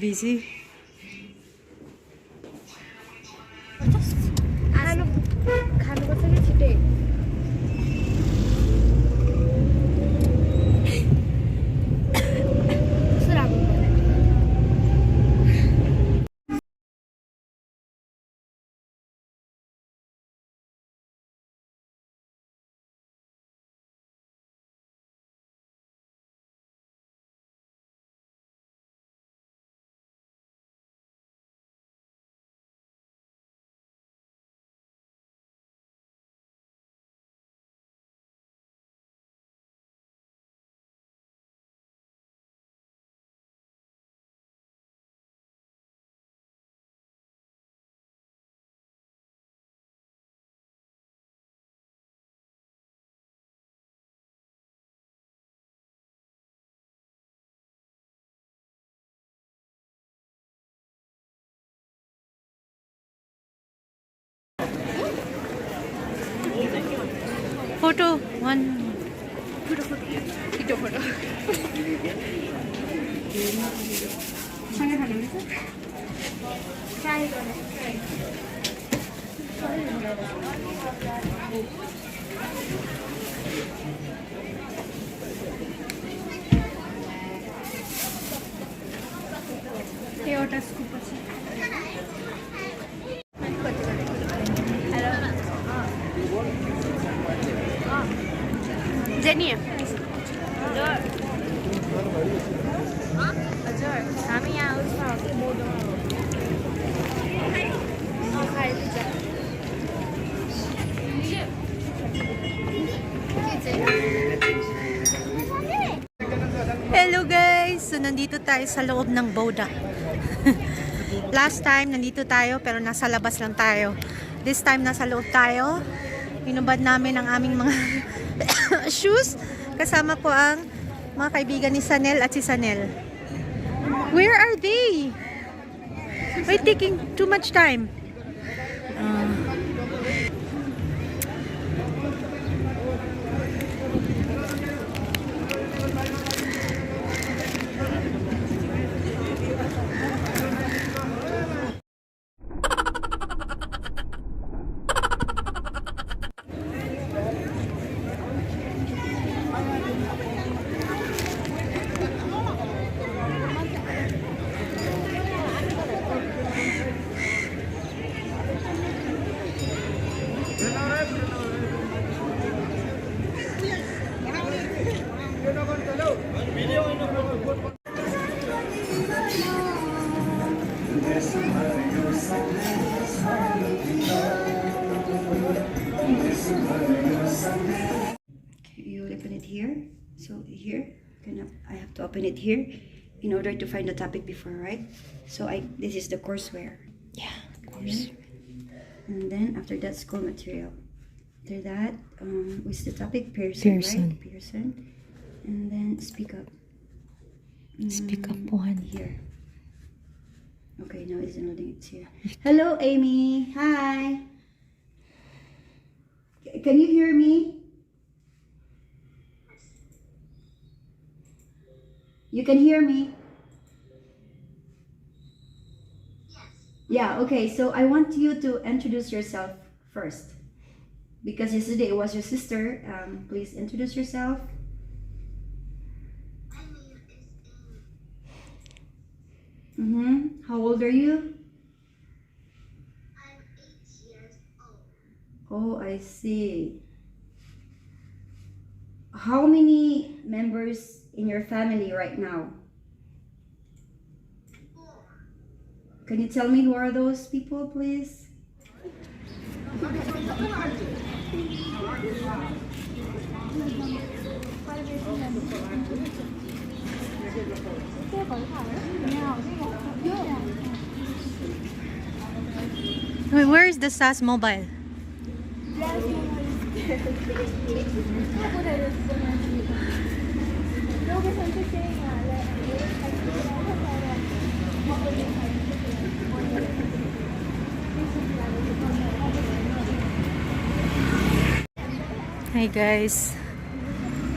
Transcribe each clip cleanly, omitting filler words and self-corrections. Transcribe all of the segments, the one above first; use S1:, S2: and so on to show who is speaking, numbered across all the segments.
S1: busy.
S2: खानु पर्छ कि छिटै कस्तो राम्रो
S1: Photo one.
S2: छिटो फोटो सँगै खाने रहेछ ट्राई गर्ने एउटा स्कुप पछि जेनी हजुर हामी यहाँ उसमा
S1: Hello guys! So nandito tayo sa loob ng Boda. Last time nandito tayo pero nasa labas lang tayo. This time nasa loob tayo. Inubad namin ang aming mga shoes. Kasama ko ang mga kaibigan ni Sanel at si Sanel. Where are they? Why taking too much time?
S3: You open it here. So here, I have to open it here in order to find the topic before, right? So this is the courseware.
S1: Yeah, of
S3: course. And then after that, school material. After that, what's the topic? Pearson, right? Pearson. And then speak up.
S1: Speak up one.
S3: Here. Okay, now it's loading. It's here. Hello, Amy. Hi. Can you hear me? You can hear me? Yes. Yeah, okay. So I want you to introduce yourself first. Because yesterday it was your sister. Please introduce yourself.
S4: My name is Amy.
S3: How old are you?
S4: I'm 8 years old.
S3: Oh, I see. How many members in your family right now?
S4: 4.
S3: Can you tell me who are those people, please?
S1: Wait, where is the SAS mobile? Hi guys,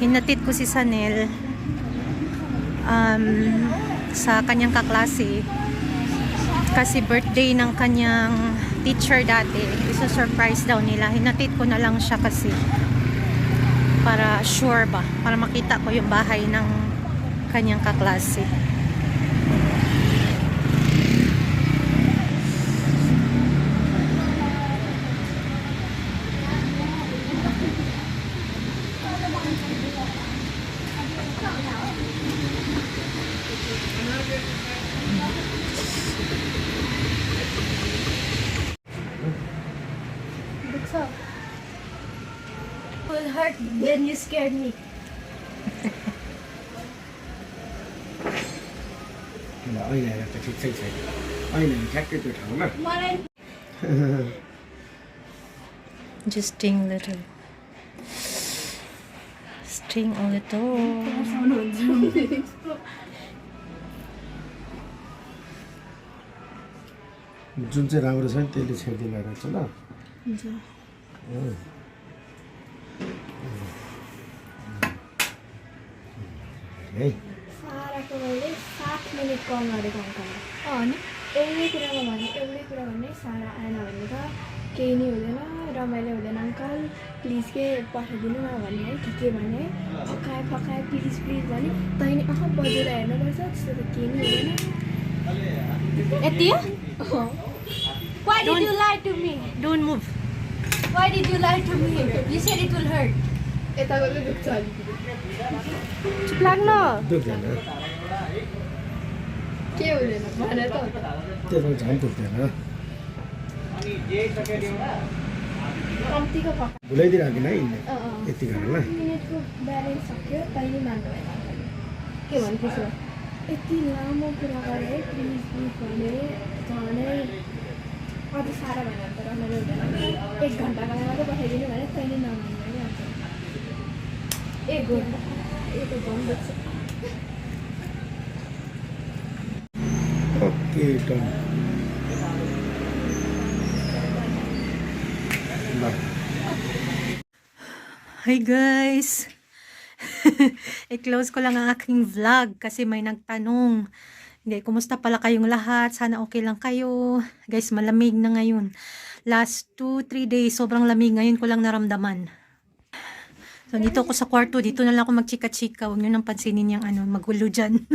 S1: hinatid ko si Sanel sa kanyang kaklase. Kasi birthday ng kanyang teacher dati. Isa-surprise daw nila. Hinatid ko na lang siya kasi para sure ba. Para makita ko yung bahay ng kanyang kaklase.
S2: Looks up. Will hurt, then you scared me.
S5: là ơi này là cái thịt thịt ơi này khác cái từ thẳng mà
S1: Just sting little. Sting a little.
S5: जुन चाहिँ राम्रो छ नि त्यसले छेडिदिला रहेछ ल है
S2: सारा को मैले 7 मिनट कल गरेको अङ्कललाई अनि एउटै कुरा भने सारा आएन भने त केही नि हुँदैन रमाइलो हुँदैन अङ्कल प्लिज के पठाइदिनु न भने है के भने पकाए प्लिज भने तैँले बजेर हेर्नुपर्छ त्यस्तो त केही नि हुँदैन यति हो Why did you lie to me?
S1: Don't move.
S2: Why did you lie to me? You said it will hurt. यताको चाहिँ दुख्छ अलिकति
S1: चुप लाग्न.
S5: दुख्दैन
S2: के हुँदैन भने त
S5: त्यसमा झन् दुख्दैन
S2: कम्तीको पका
S5: भुलाइदिरहेको न यिनले यति गरेर
S2: मिनटको ब्यालेन्स सक्यो तैँले मान्नु भएन के भन्थ्यो यति लामो कुरा गरेँ है प्लिज भने झनै अझ सारा भएन त रमाइलो हुँदैन 1 घन्टाको मात्रै पठाइदिनु भने तैँले नमान्नु है 1 घन्टा यो त झन् दुख्छ
S5: ओके डन ल
S1: Hi guys! I-close ko lang ang aking vlog kasi may nagtanong. Hindi, kumusta pala kayong lahat? Sana okay lang kayo. Guys, malamig na ngayon. Last 2-3 days, sobrang lamig. Ngayon ko lang naramdaman. So, dito ako sa kwarto. Dito na lang ako magchika-chika. Huwag nyo nang pansinin yung magulo dyan.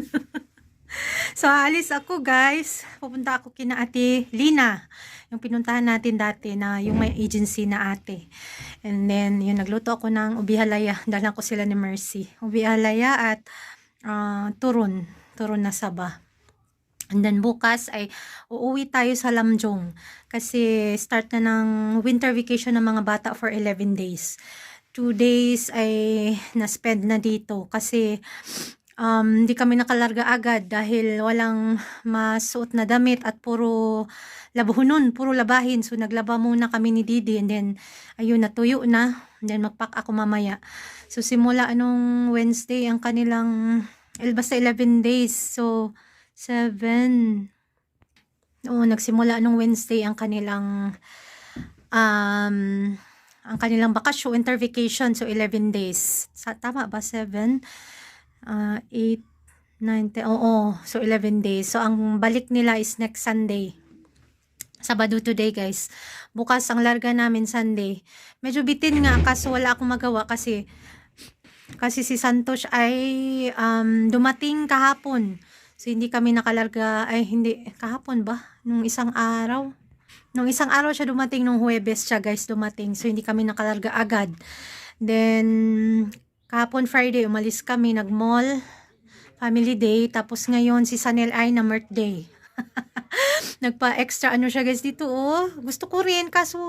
S1: So, aalis ako guys. Pupunta ako kina Ate Lina. Yung pinuntahan natin dati na yung may agency na ate. And then, yung nagluto ako ng ubi halaya. Dalan ko sila ni Mercy. Ubi halaya at turon. Turon na saba. And then, bukas ay uuwi tayo sa Lamjung. Kasi start na ng winter vacation ng mga bata for 11 days. 2 days ay na-spend na dito. Kasi hindi kami nakalarga agad dahil walang masuot na damit at puro labuhunon, puro labahin. So naglaba muna kami ni Didi and then ayun, natuyo na. And then magpack ako mamaya. So simula anong Wednesday ang kanilang basta 11 days. So 7 nagsimula anong Wednesday ang kanilang bakasyon, winter vacation. So 11 days. Tama ba? 7 8, 9, 10, oo. So, 11 days. So, ang balik nila is next Sunday. Sabado today, guys. Bukas ang larga namin Sunday. Medyo bitin nga, kaso wala akong magawa kasi si Santos ay dumating kahapon. So, hindi kami nakalarga, hindi, kahapon ba? Nung isang araw siya dumating, nung Huwebes siya, guys, dumating. So, hindi kami nakalarga agad. Then, kahapon Friday, umalis kami, nag-mall, family day, tapos ngayon si Sanel ay na birthday. Nagpa-extra siya guys dito, Gusto ko rin, kaso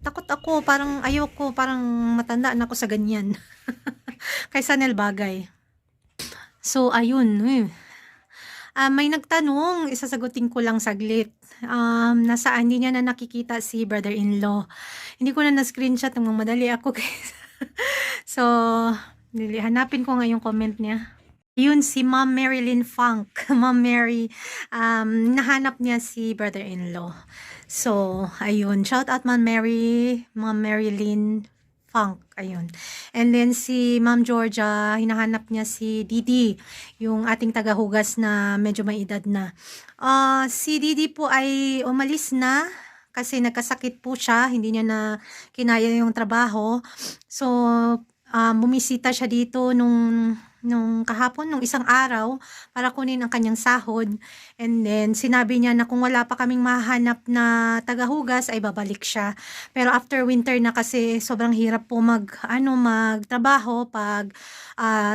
S1: takot ako, parang ayoko, parang matanda na ako sa ganyan. Kay Sanel bagay. So, ayun, may nagtanong, isasagutin ko lang saglit. Nasaan, hindi niya na nakikita si brother-in-law. Hindi ko na na-screenshot, madali ako guys. So, hanapin ko nga yung comment niya. Yun si Ma'am Marilyn Funk. Ma'am Mary, nahanap niya si brother-in-law. So, ayun. Shout out Ma'am Mary, Ma'am Marilyn Funk, ayun. And then si Ma'am Georgia, hinahanap niya si Didi, yung ating tagahugas na medyo may edad na. Si Didi po ay umalis na kasi nagkasakit po siya, hindi niya na kinaya yung trabaho. So, bumisita siya dito nung kahapon, nung isang araw, para kunin ang kanyang sahod. And then, sinabi niya na kung wala pa kaming mahanap na tagahugas, ay babalik siya. Pero after winter na kasi, sobrang hirap po magtrabaho pag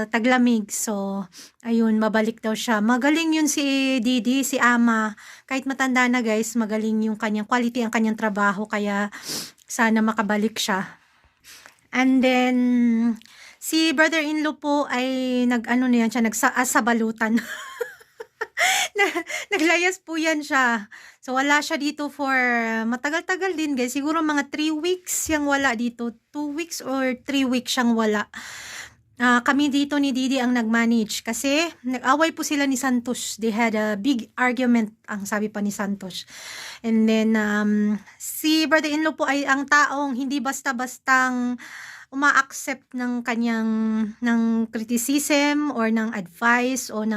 S1: taglamig. So, ayun, babalik daw siya. Magaling yun si Didi, si Ama. Kahit matanda na guys, magaling yung kanyang quality, ang kanyang trabaho. Kaya, sana makabalik siya. And then, si brother-in-law po ay nagsabalutan. Naglayas po yan siya. So, wala siya dito for matagal-tagal din guys. Siguro mga 3 weeks siyang wala dito. 2 weeks or 3 weeks siyang wala. Kami dito ni Didi ang nag-manage kasi nag-away po sila ni Santos. They had a big argument, ang sabi pa ni Santos. And then, si brother-in-law po ay ang taong hindi basta-bastang uma-accept ng ng criticism or ng advice o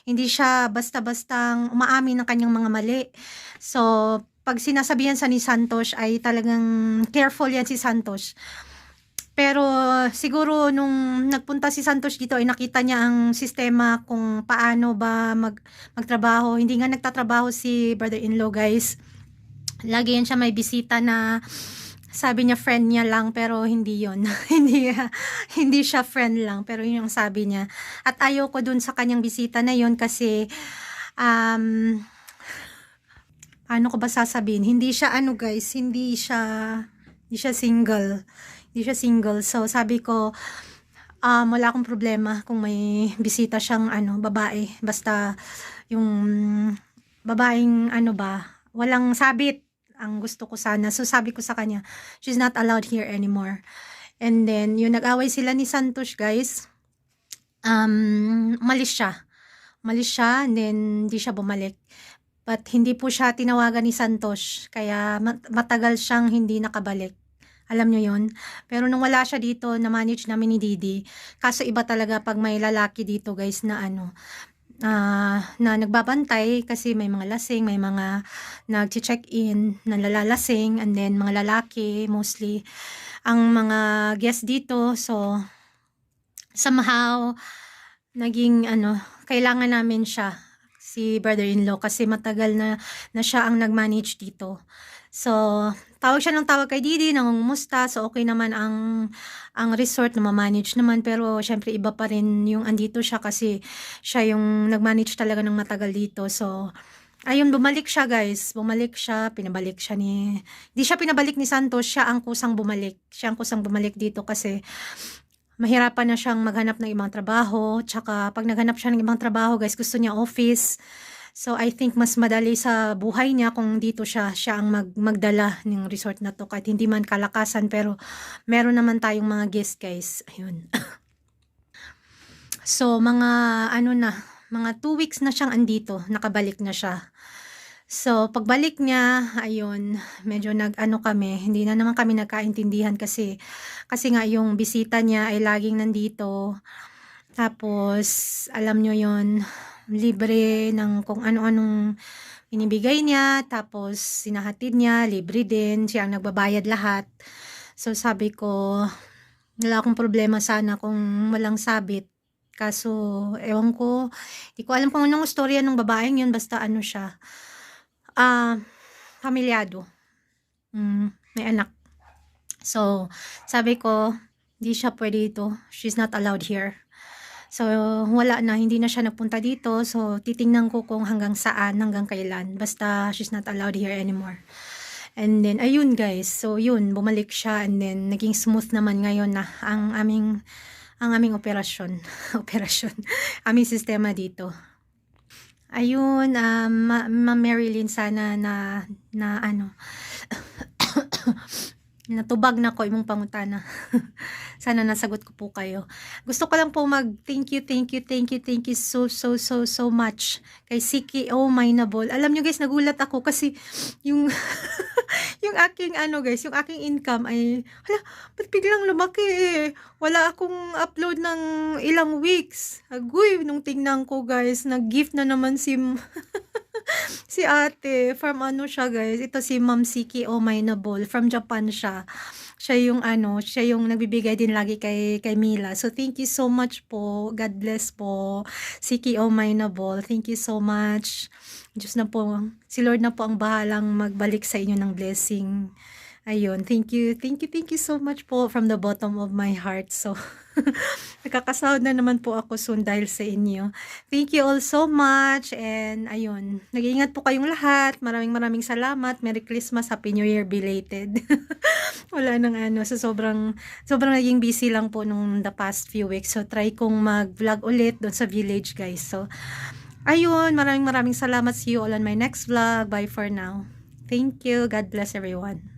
S1: hindi siya basta-bastang umaamin ng kanyang mga mali. So, pag sinasabihan sa ni Santos ay talagang careful yan si Santos. Pero siguro nung nagpunta si Santos dito ay nakita niya ang sistema kung paano ba magtrabaho. Hindi nga nagtatrabaho si brother-in-law guys. Lagi yan siya may bisita na sabi niya friend niya lang pero hindi yon. hindi siya friend lang pero yun yung sabi niya. At ayaw ko dun sa kanyang bisita na yon kasi paano ko ba sasabihin? Hindi siya guys, hindi siya single. Hindi siya single. So sabi ko wala akong problema kung may bisita siyang babae. Basta yung babaeng walang sabit ang gusto ko sana. So sabi ko sa kanya, she's not allowed here anymore. And then yung nag-away sila ni Santos guys, umalis siya and then hindi siya bumalik. But hindi po siya tinawagan ni Santos kaya matagal siyang hindi nakabalik. Alam nyo yun? Pero nung wala siya dito, na-manage namin ni Didi. Kaso iba talaga pag may lalaki dito guys na na nagbabantay kasi may mga lasing, may mga nag-check-in na lalalasing, and then mga lalaki mostly ang mga guest dito. So somehow naging kailangan namin siya, si brother-in-law, kasi matagal na siya ang nag-manage dito. So tawag siya ng tawag kay Didi, nangungumusta. So okay naman ang resort na ma-manage naman, pero syempre iba pa rin yung andito siya kasi siya yung nag-manage talaga ng matagal dito. So ayun, bumalik siya guys, pinabalik siya hindi siya pinabalik ni Santos, siya ang kusang bumalik dito kasi mahirapan na siyang maghanap ng ibang trabaho. Tsaka pag naghanap siya ng ibang trabaho guys, gusto niya office. So I think mas madali sa buhay niya kung dito siya ang magdala ng resort na to, kahit hindi man kalakasan, pero meron naman tayong mga guest guys. Ayun. So mga mga 2 weeks na siyang andito, nakabalik na siya. So pagbalik niya, ayun, medyo kami, hindi na naman kami nagkaintindihan kasi nga yung bisita niya ay laging nandito. Tapos alam nyo yon, libre ng kung ano-anong inibigay niya, tapos sinahatid niya, libre din, siya ang nagbabayad lahat. So sabi ko, wala akong problema sana kung walang sabit. Kaso, ewan ko, hindi ko alam kung anong storya ng babaeng yun, basta siya, pamilyado. May anak. So, sabi ko, hindi siya pwede dito. She's not allowed here. So, wala na, hindi na siya nagpunta dito. So, titingnan ko kung hanggang saan, hanggang kailan. Basta, she's not allowed here anymore. And then, ayun guys. So, yun, bumalik siya. And then, naging smooth naman ngayon na ang aming operasyon. Aming sistema dito. Ayun, Ma'am Marilyn, sana natubag na ko imong pangutana. Sana nasagot ko po kayo. Gusto ko lang po thank you so much kay CKO Mainable. Alam nyo guys, nagulat ako kasi yung yung aking guys, yung aking income ay, hala, ba't biglang lumaki eh? Wala akong upload ng ilang weeks. Agoy, nung tingnan ko guys, nag-gift na naman si si ate. From siya guys, ito si Ma'am Siki Omainable. From Japan siya. Siya yung nagbibigay din lagi kay Mila. So, thank you so much po. God bless po. Siki Omainable. Thank you so much. Diyos na po, si Lord na po ang bahalang magbalik sa inyo ng blessing. Ayun, thank you so much po from the bottom of my heart. So, nakakasahod na naman po ako soon dahil sa inyo. Thank you all so much. And ayun, nag-iingat po kayong lahat. Maraming salamat. Merry Christmas, Happy New Year belated. Wala nang so sobrang naging busy lang po nung the past few weeks. So, try kong mag-vlog ulit doon sa village guys. So, ayun, maraming salamat. See you all on my next vlog. Bye for now. Thank you. God bless everyone.